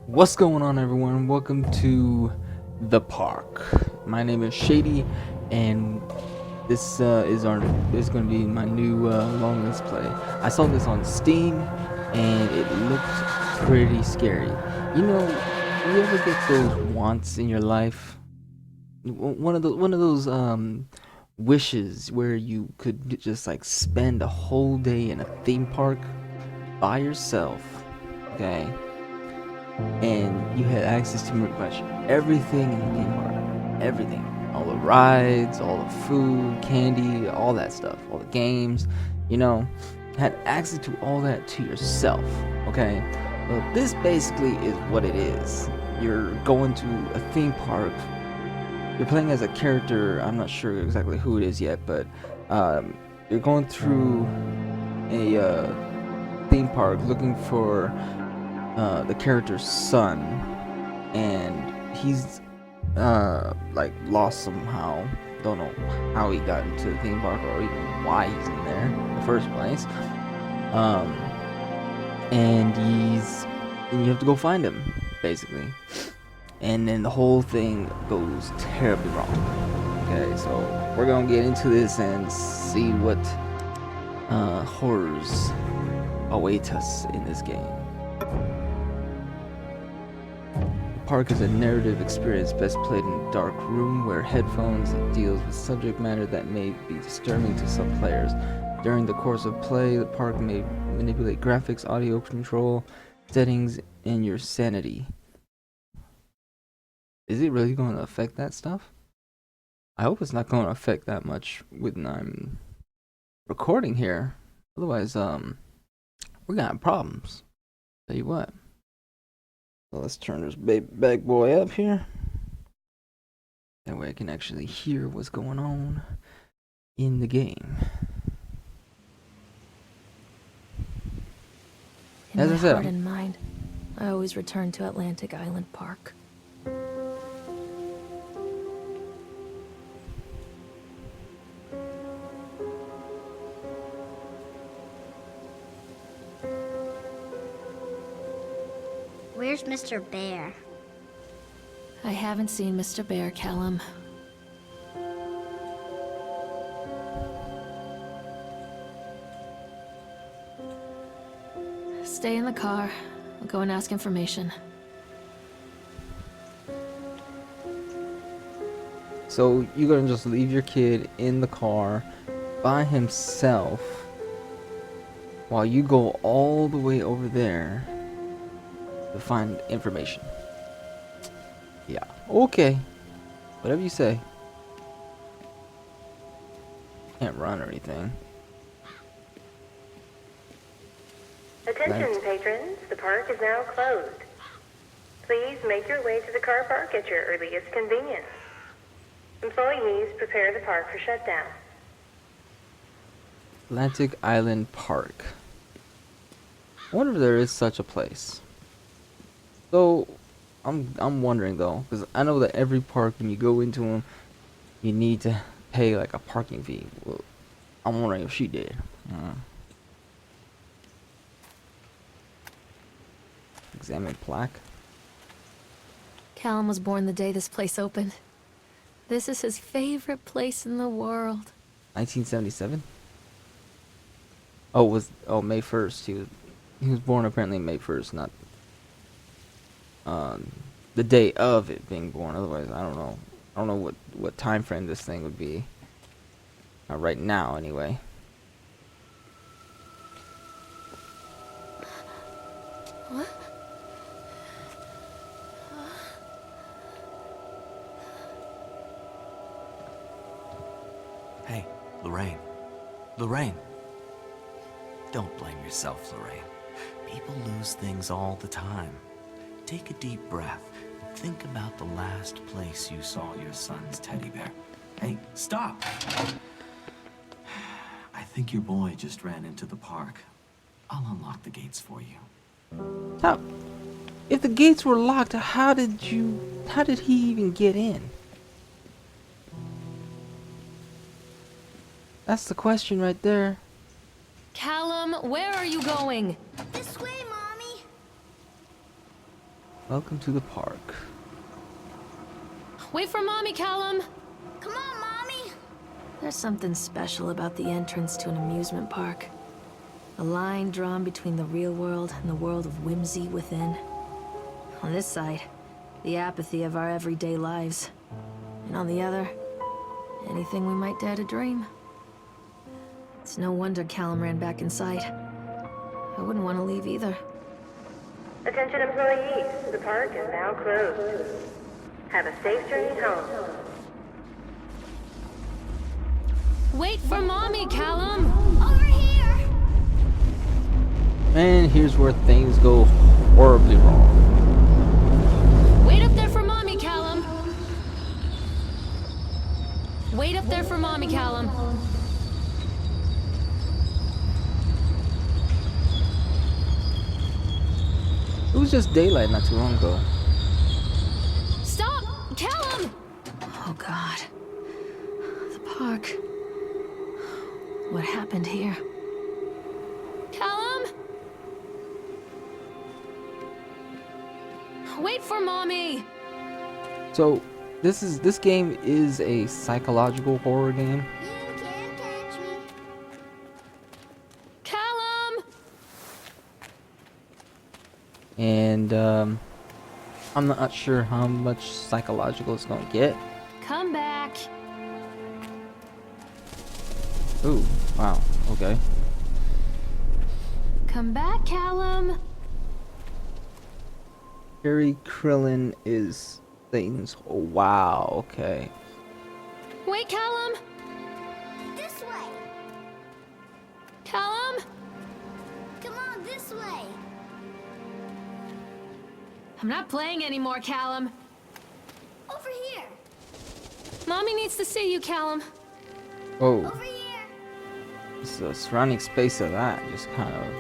What's going on, everyone? Welcome to the park. My name is Shady, and this is going to be my new long let's play. I saw this on Steam, and it looked pretty scary. You know, you ever get those wants in your life? One of those wishes where you could just like spend a whole day in a theme park by yourself. Okay, and you had access to pretty much everything in the theme park. Everything. All the rides, all the food, candy, all that stuff, all the games, you know, had access to all that to yourself. Okay? Well, this basically is what it is. You're going to a theme park. You're playing as a character. I'm not sure exactly who it is yet, but you're going through a theme park looking for the character's son, and he's like lost somehow. Don't know how he got into the theme park or even why he's in there in the first place. Um, and you have to go find him basically, and then the whole thing goes terribly wrong. Okay, so we're gonna get into this and see what horrors await us in this game. Park is a narrative experience best played in a dark room where headphones deals with subject matter that may be disturbing to some players. During the course of play, the park may manipulate graphics, audio control, settings, and your sanity. Is it really going to affect that stuff? I hope it's not going to affect that much when I'm recording here. Otherwise, we're gonna have problems. Tell you what. So let's turn this bad boy up here. That way I can actually hear what's going on in the game. In As my I said, heart and mind, I always return to Atlantic Island Park. Where's Mr. Bear? I haven't seen Mr. Bear, Callum. Stay in the car. I'll go and ask information. so you're gonna just leave your kid in the car by himself while you go all the way over there to find information. Yeah, okay. Whatever you say. Can't run or anything. Attention patrons, the park is now closed. Please make your way to the car park at your earliest convenience. Employees prepare the park for shutdown. Atlantic Island Park. I wonder if there is such a place. So, I'm wondering though, because I know that every park when you go into them, you need to pay like a parking fee. Well, I'm wondering if she did. Examine plaque. Callum was born the day this place opened. This is his favorite place in the world. 1977. Oh, May 1st. He was born apparently May 1st, not the day of it being born. Otherwise, I don't know. I don't know what time frame this thing would be. Right now, anyway. What? Hey, Lorraine. Lorraine. Don't blame yourself, Lorraine. People lose things all the time. Take a deep breath and think about the last place you saw your son's teddy bear. Hey, stop! I think your boy just ran into the park. I'll unlock the gates for you. How? If the gates were locked, how did he even get in? That's the question right there. Callum, where are you going? This way, Mommy. Welcome to the park. Wait for Mommy, Callum! Come on, Mommy. There's something special about the entrance to an amusement park. A line drawn between the real world and the world of whimsy within. On this side, the apathy of our everyday lives. And on the other, anything we might dare to dream. It's no wonder Callum ran back inside. I wouldn't want to leave either. Attention employees, the park is now closed. Have a safe journey home. Wait for Mommy, Callum! Over here. And here's where things go horribly wrong. Wait up there for Mommy, Callum! Wait up there for Mommy, Callum! It was just daylight not too long ago. Stop! Callum! Oh, God. The park. What happened here? Callum? Wait for Mommy! So this game is a psychological horror game. You can't catch me. Callum! And I'm not sure how much psychological it's gonna get. Come back. Ooh, wow, okay. Come back, Callum. Harry Krillin is Satan's. Oh, wow, okay. Wait, Callum. This way. Callum? Come on, this way. I'm not playing anymore, Callum. Over here. Mommy needs to see you, Callum. Oh, Over here. the surrounding space of that just kind of.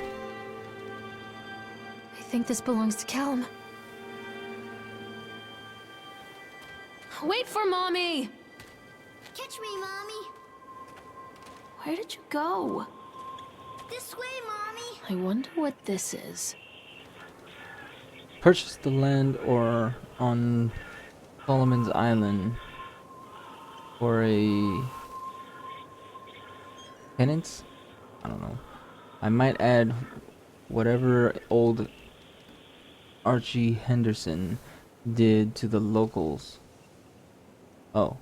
I think this belongs to Callum. Wait for Mommy! Catch me, Mommy. Where did you go? This way, Mommy. I wonder what this is. Purchase the land or on Solomon's Island for a penance? I don't know. I might add whatever old Archie Henderson did to the locals. Oh.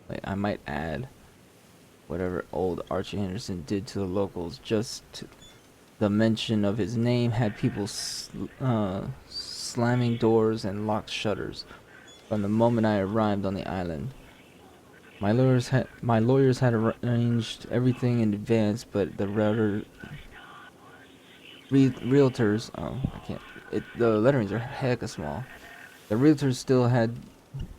Wait, I might add whatever old Archie Henderson did to the locals. Just the mention of his name had people slamming doors and locked shutters from the moment I arrived on the island. My lawyers had arranged everything in advance, but the realtors. Oh, I can't. The letterings are hecka small. The realtors still had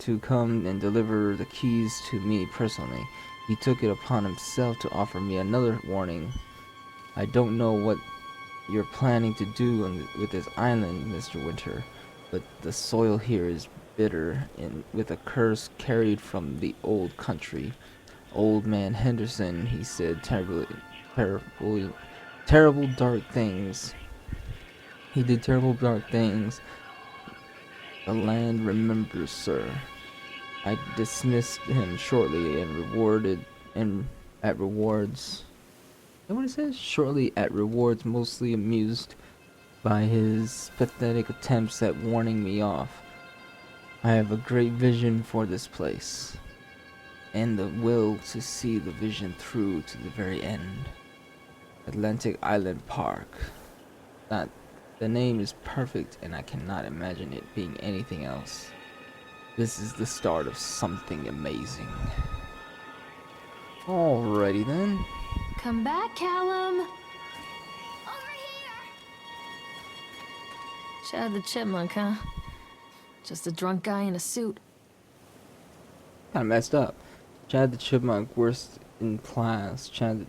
to come and deliver the keys to me personally. He took it upon himself to offer me another warning. I don't know what you're planning to do with this island, Mr. Winter, but the soil here is bitter and with a curse carried from the old country. Old man Henderson, he said terrible dark things. He did terrible dark things. The land remembers, sir. I dismissed him shortly and at rewards. You know what it says? Shortly at rewards, mostly amused by his pathetic attempts at warning me off. I have a great vision for this place, and the will to see the vision through to the very end. Atlantic Island Park. That the name is perfect, and I cannot imagine it being anything else. This is the start of something amazing. Alrighty then. Come back, Callum. Over here. Chad the Chipmunk, huh? Just a drunk guy in a suit. Kinda messed up. Chad the Chipmunk, worst in class. Chad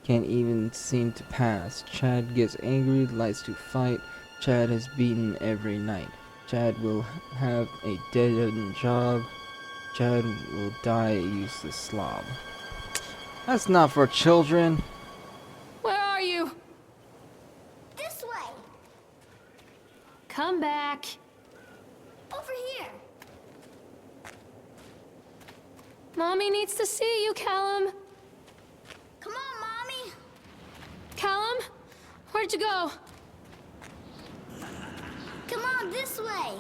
can't even seem to pass. Chad gets angry, likes to fight. Chad has beaten every night. Chad will have a dead-end job. Chad will die a useless slob. That's not for children. Where are you? This way. Come back. Over here. Mommy needs to see you, Callum. Come on, Mommy. Callum, where'd you go? Come on, this way.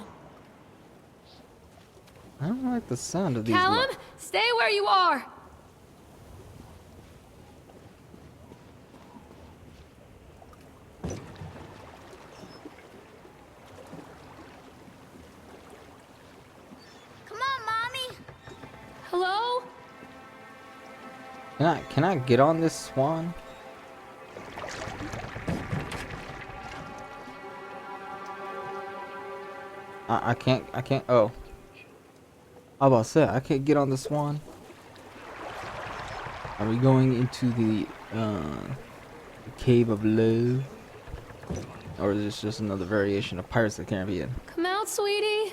I don't like the sound of these. Callum, stay where you are. Come on, Mommy. Hello? Can I get on this swan? I can't. Oh. I was about to say, I can't get on the swan. Are we going into the cave of love? Or is this just another variation of Pirates of the Caribbean? Come out, sweetie.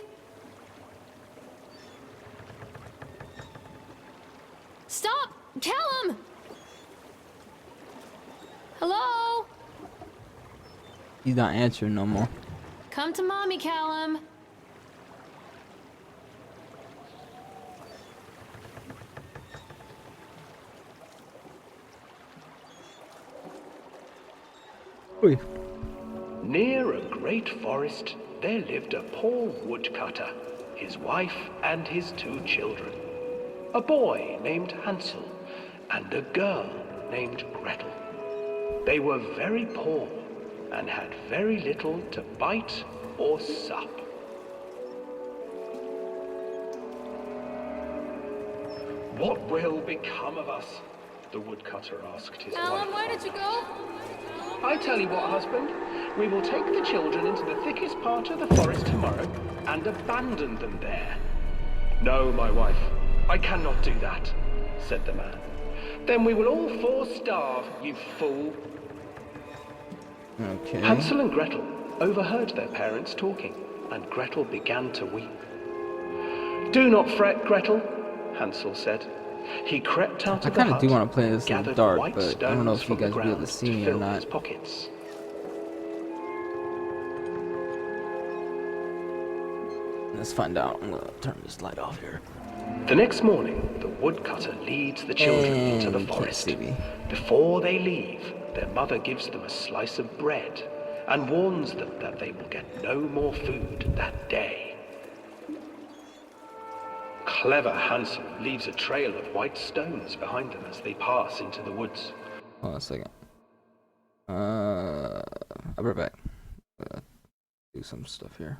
Stop! Callum! Hello? He's not answering no more. Come to Mommy, Callum. Oi. Near a great forest, there lived a poor woodcutter, his wife and his 2 children. A boy named Hansel and a girl named Gretel. They were very poor and had very little to bite or sup. What will become of us? The woodcutter asked his Callum, wife. where did you go? I tell you what, husband, we will take the children into the thickest part of the forest tomorrow and abandon them there. No, my wife, I cannot do that, said the man. Then we will all 4 starve, you fool. Okay. Hansel and Gretel overheard their parents talking, and Gretel began to weep. Do not fret, Gretel, Hansel said. He crept out I of the kind of hut, do want to play this in the gathered dark, white but I don't know stones if you from the guys will be able ground to see me or fill not. his pockets. Let's find out. I'm gonna turn this light off here. The next morning, the woodcutter leads the children into the And you can't forest. see me. Before they leave, their mother gives them a slice of bread and warns them that they will get no more food that day. Clever Hansel leaves a trail of white stones behind them as they pass into the woods. Hold on a second. I'll be right back. Do some stuff here.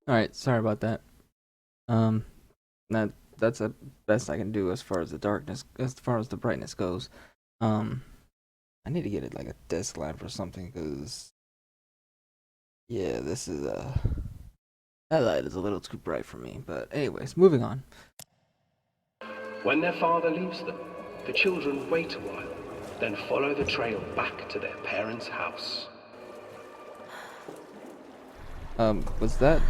Alright, sorry about that. That's the best I can do as far as the darkness, as far as the brightness goes. I need to get it like a desk lamp or something, because yeah, this is that light is a little too bright for me. But anyways, moving on. When their father leaves them, the children wait a while, then follow the trail back to their parents' house. Was that?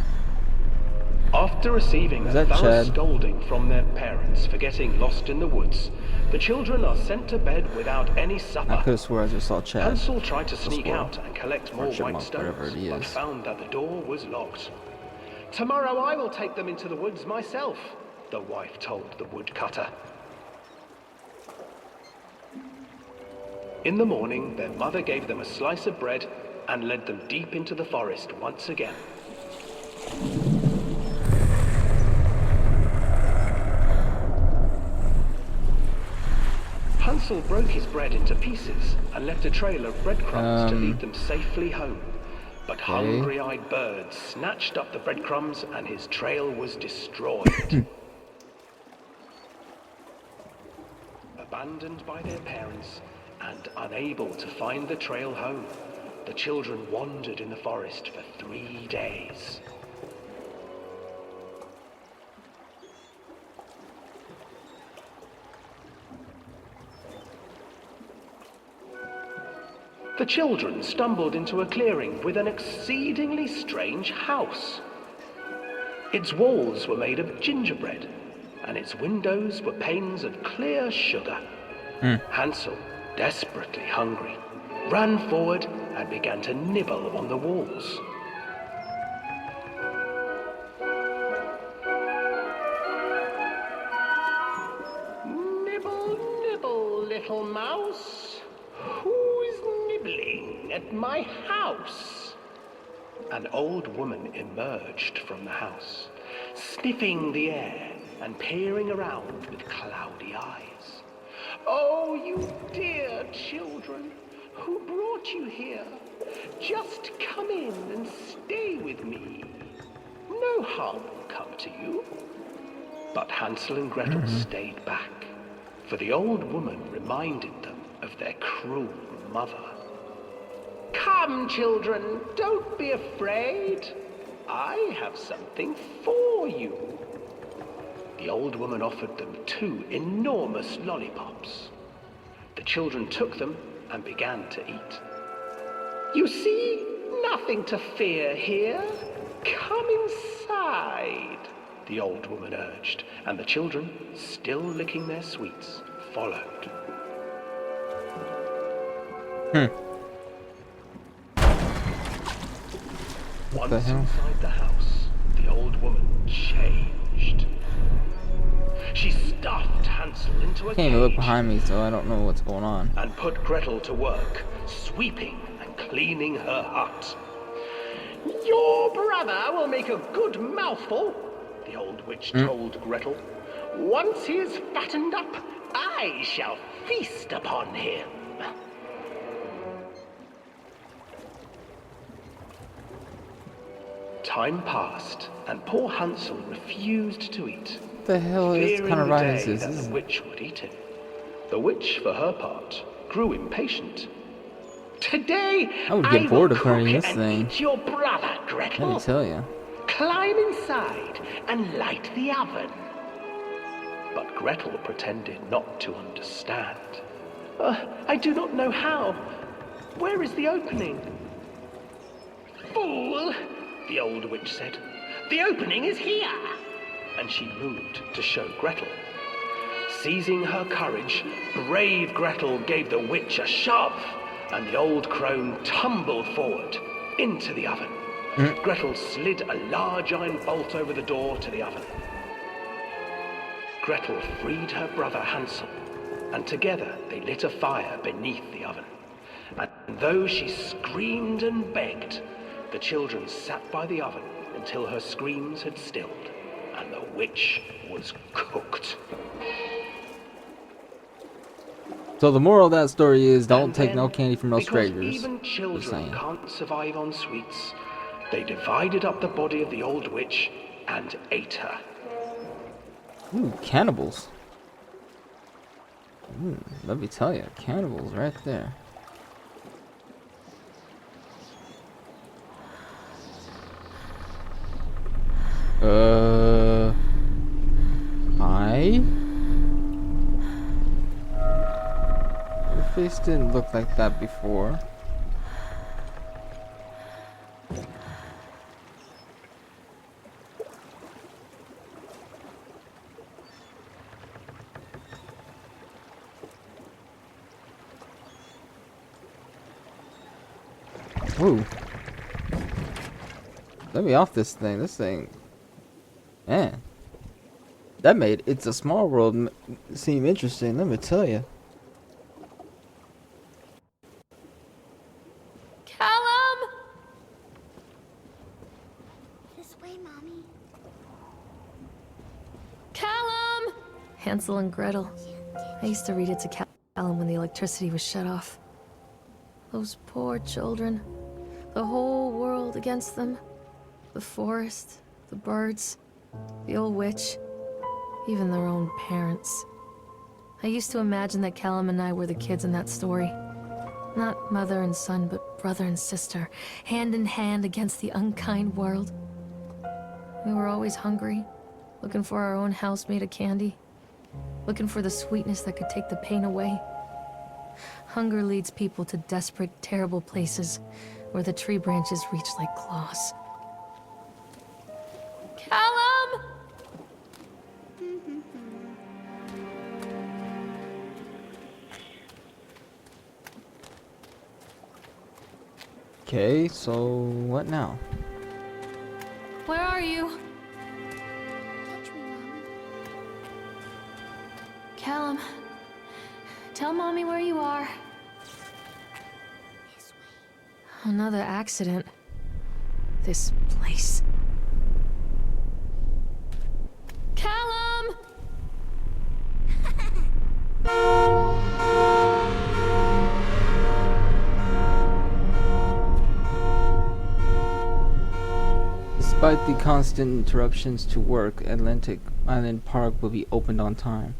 After receiving Is a that thorough Chad? scolding from their parents for getting lost in the woods, the children are sent to bed without any I supper. could have swore I just saw Chad. Hansel tried to sneak squirrel. out and collect Or more white chipmunk, whatever stones, it but is. found that the door was locked. Tomorrow I will take them into the woods myself, the wife told the woodcutter. In the morning, their mother gave them a slice of bread and led them deep into the forest once again. Hansel broke his bread into pieces and left a trail of breadcrumbs to lead them safely home. But hungry-eyed birds snatched up the breadcrumbs and his trail was destroyed. Abandoned by their parents and unable to find the trail home, the children wandered in the forest for 3 days. The children stumbled into a clearing with an exceedingly strange house. Its walls were made of gingerbread, and its windows were panes of clear sugar. Hansel, desperately hungry, ran forward and began to nibble on the walls. Nibble, nibble, little mouse. Who's nibbling at my house? An old woman emerged from the house, sniffing the air and peering around with cloudy eyes. Oh, you dear children, who brought you here? Just come in and stay with me. No harm will come to you. But Hansel and Gretel stayed back, for the old woman reminded them of their cruel mother. Come, children, don't be afraid. I have something for you. The old woman offered them 2 enormous lollipops. The children took them and began to eat. You see, nothing to fear here. Come inside, the old woman urged, and the children, still licking their sweets, followed. Once inside the house, the old woman changed. She stuffed Hansel into a Can't even look cage behind me, so I don't know what's going on. and put Gretel to work, sweeping and cleaning her hut. Your brother will make a good mouthful, the old witch told Gretel. Once he is fattened up, I shall feast upon him. Time passed, and poor Hansel refused to eat, What the hell is fearing kind of the ride day is this? that This is- the witch would eat him. The witch, for her part, grew impatient. Today, I would get bored will of carrying cook this and thing. eat your brother, Let me Gretel. tell you. Climb inside and light the oven. But Gretel pretended not to understand. I do not know how. Where is the opening? Fool, the old witch said. The opening is here. And she moved to show Gretel. Seizing her courage, brave Gretel gave the witch a shove, and the old crone tumbled forward into the oven. Gretel slid a large iron bolt over the door to the oven. Gretel freed her brother Hansel, and together they lit a fire beneath the oven. And though she screamed and begged, the children sat by the oven until her screams had stilled, and the witch was cooked. So the moral of that story is don't And take then, no candy from no because strangers. even Just children saying. can't survive on sweets, they divided up the body of the old witch and ate her. Ooh, cannibals. Let me tell you, cannibals right there. Hi? Your face didn't look like that before. Ooh. Let me off this thing. This thing. Man. That made It's a Small World seem interesting, let me tell you. Callum! This way, Mommy. Callum! Hansel and Gretel. I used to read it to Callum when the electricity was shut off. Those poor children. The whole world against them. The forest, the birds, the old witch, even their own parents. I used to imagine that Callum and I were the kids in that story. Not mother and son, but brother and sister, hand in hand against the unkind world. We were always hungry, looking for our own house made of candy, looking for the sweetness that could take the pain away. Hunger leads people to desperate, terrible places where the tree branches reach like claws. Callum! Okay, so what now? Where are you? Catch me, Mommy. Callum, tell Mommy where you are. This way. Another accident. This place. Callum! Despite the constant interruptions to work, Atlantic Island Park will be opened on time.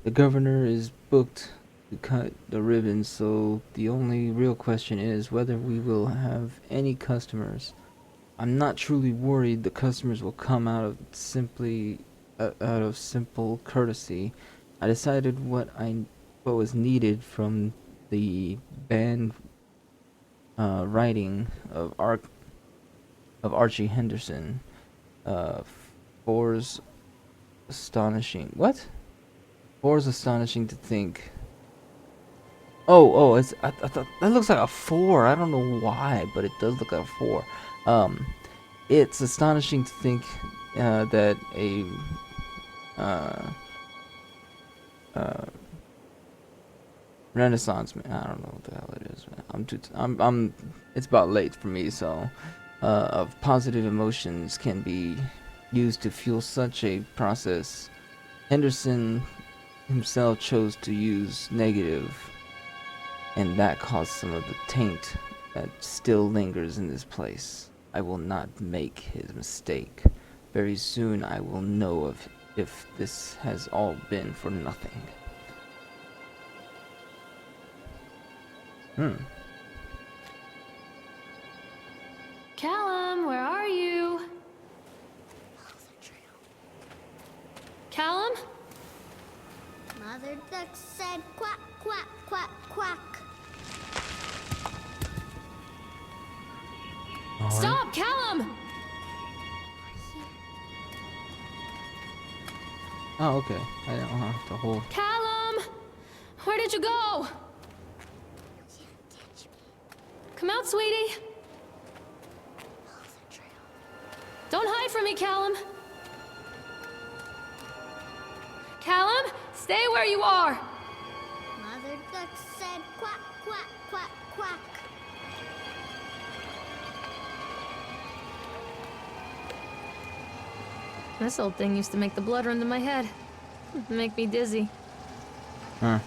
The governor is booked to cut the ribbons, so the only real question is whether we will have any customers. I'm not truly worried the customers will come out of simple courtesy. I decided what was needed from the band writing of Archie Henderson. Uh, Four's astonishing. What? Four's astonishing to think. Oh, I thought that looks like a 4. I don't know why, but it does look like a 4. Um, it's astonishing to think that a uh, uh, Renaissance man. I don't know what the hell it is, man. I'm. It's about late for me, so of positive emotions can be used to fuel such a process. Henderson himself chose to use negative, and that caused some of the taint that still lingers in this place. I will not make his mistake. Very soon I will know if this has all been for nothing. Callum, where are you? Callum? Mother Duck said quack, quack, quack, quack. All right. Stop, Callum! Oh, okay. I don't have to hold. Callum! Where did you go? Touch me. Come out, sweetie. Follow the trail. Don't hide from me, Callum. Callum, stay where you are. Mother Duck said quack, quack, quack, quack. This old thing used to make the blood run to my head. Make me dizzy. Huh.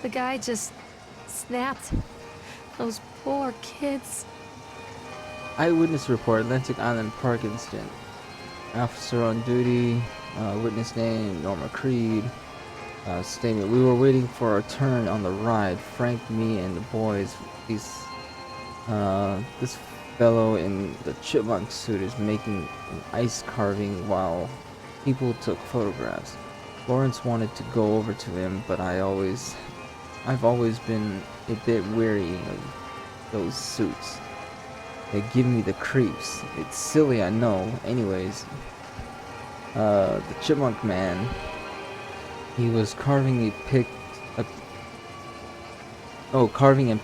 The guy just snapped. Those poor kids. Eyewitness report, Atlantic Island Park incident. Officer on duty, witness name, Norma Creed. Statement, we were waiting for our turn on the ride. Frank, me, and the boys. This fellow in the chipmunk suit is making an ice carving while people took photographs. Lawrence wanted to go over to him, but I've always been a bit weary of those suits. They give me the creeps. It's silly, I know. Anyways, the chipmunk man, he was carving and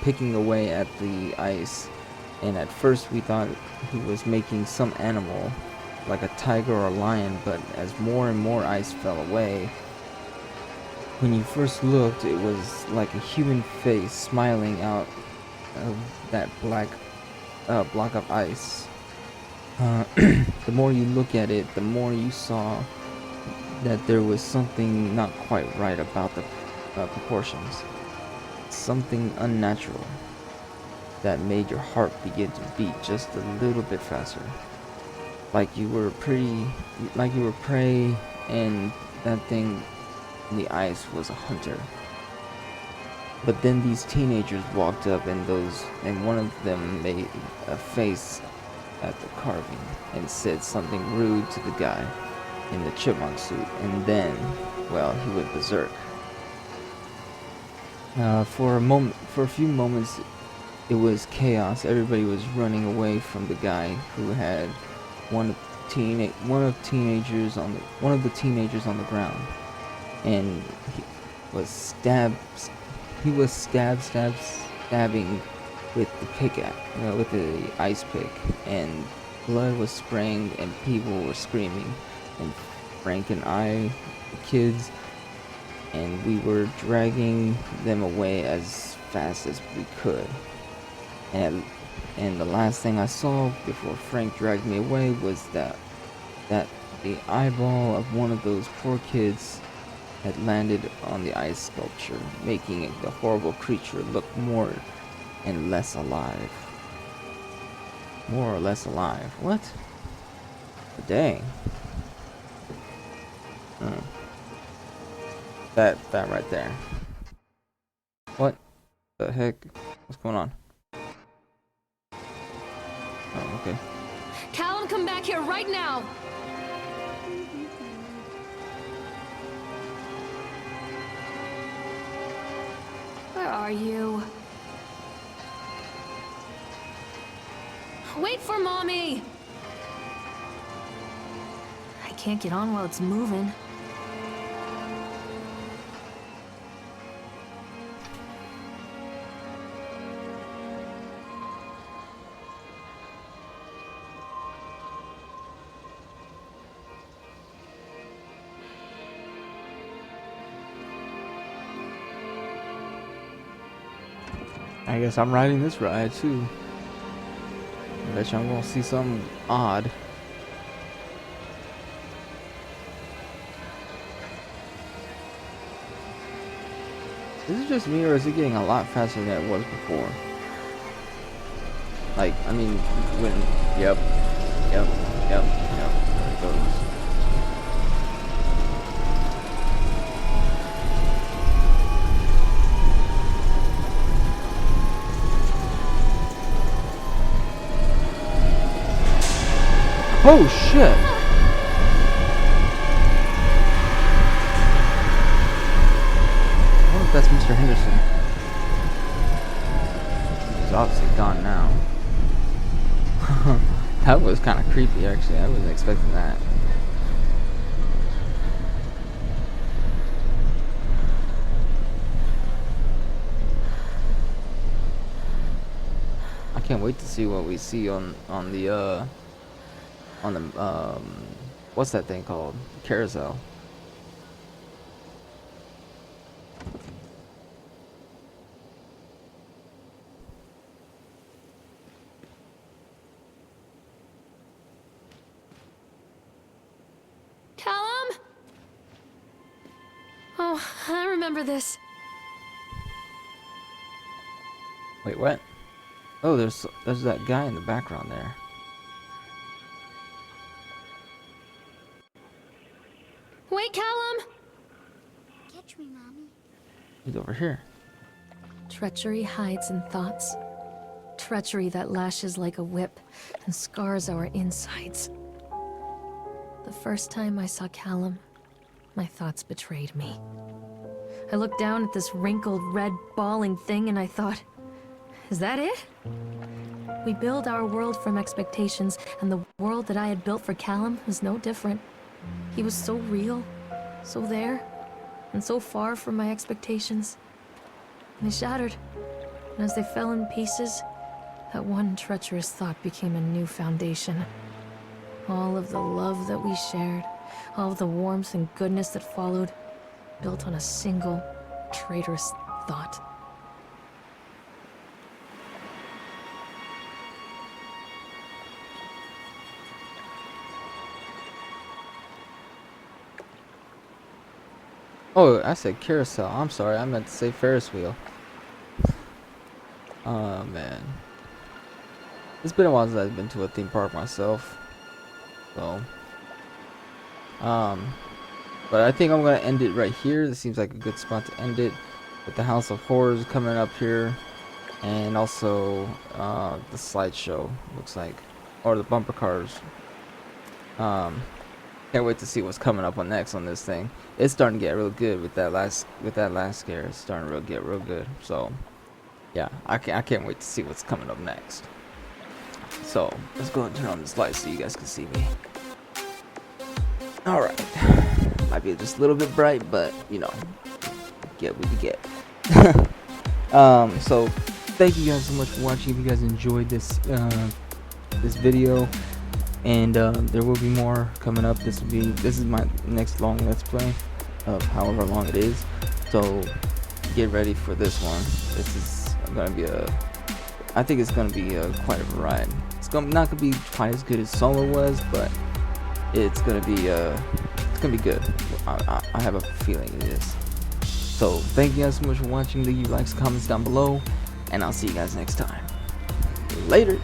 picking away at the ice. And at first we thought he was making some animal, like a tiger or a lion, but as more and more ice fell away, when you first looked, it was like a human face smiling out of that black block of ice. The more you look at it, the more you saw that there was something not quite right about the proportions. Something unnatural that made your heart begin to beat just a little bit faster. Like you were prey, and that thing in the ice was a hunter. But then these teenagers walked up, and one of them made a face at the carving and said something rude to the guy in the chipmunk suit, and then, well, he went berserk. For a few moments, it was chaos. Everybody was running away from the guy who had one of the teenagers on the ground, and he was stabbing with the pickaxe, with the ice pick, and blood was spraying and people were screaming, and Frank and I, the kids, and we were dragging them away as fast as we could. And the last thing I saw before Frank dragged me away was that the eyeball of one of those poor kids had landed on the ice sculpture, making the horrible creature look more and less alive. More or less alive. What? Dang. That right there. What the heck? What's going on? Oh, okay. Callum, come back here right now! Where are you? Wait for Mommy! I can't get on while it's moving. I guess I'm riding this ride too. I bet you I'm gonna see something odd. Is it just me, or is it getting a lot faster than it was before? Like, I mean, when... Yep. There it goes. Oh shit! I wonder if that's Mr. Henderson. He's obviously gone now. That was kind of creepy, actually. I wasn't expecting that. I can't wait to see what we see on the what's that thing called? Carousel. Callum? Oh, I remember this. Wait, what? Oh, there's that guy in the background there. Wait, Callum! Catch me, Mommy. He's over here. Treachery hides in thoughts. Treachery that lashes like a whip and scars our insides. The first time I saw Callum, my thoughts betrayed me. I looked down at this wrinkled, red, bawling thing and I thought, is that it? We build our world from expectations, and the world that I had built for Callum was no different. He was so real, so there, and so far from my expectations. And they shattered, and as they fell in pieces, that one treacherous thought became a new foundation. All of the love that we shared, all of the warmth and goodness that followed, built on a single, traitorous thought. Oh, I said carousel. I'm sorry, I meant to say Ferris wheel. Oh man, it's been a while since I've been to a theme park myself. So, but I think I'm gonna end it right here. This seems like a good spot to end it, with the House of Horrors coming up here, and also the slideshow looks like, or the bumper cars. Can't wait to see what's coming up on next on this thing. It's starting to get real good with that last scare. It's starting to get real good. So yeah, I can't wait to see what's coming up next. So let's go ahead and turn on this light so you guys can see me. All right, might be just a little bit bright, but you know, get what you get. So thank you guys so much for watching. If you guys enjoyed this this video, and there will be more coming up. This is my next long let's play of however long it is, so get ready for this one. This is gonna be I think it's gonna be quite a ride. It's not gonna be quite as good as Solo was, but it's gonna be good. I have a feeling it is. So thank you guys so much for watching. Leave your likes, comments down below, and I'll see you guys next time. Later.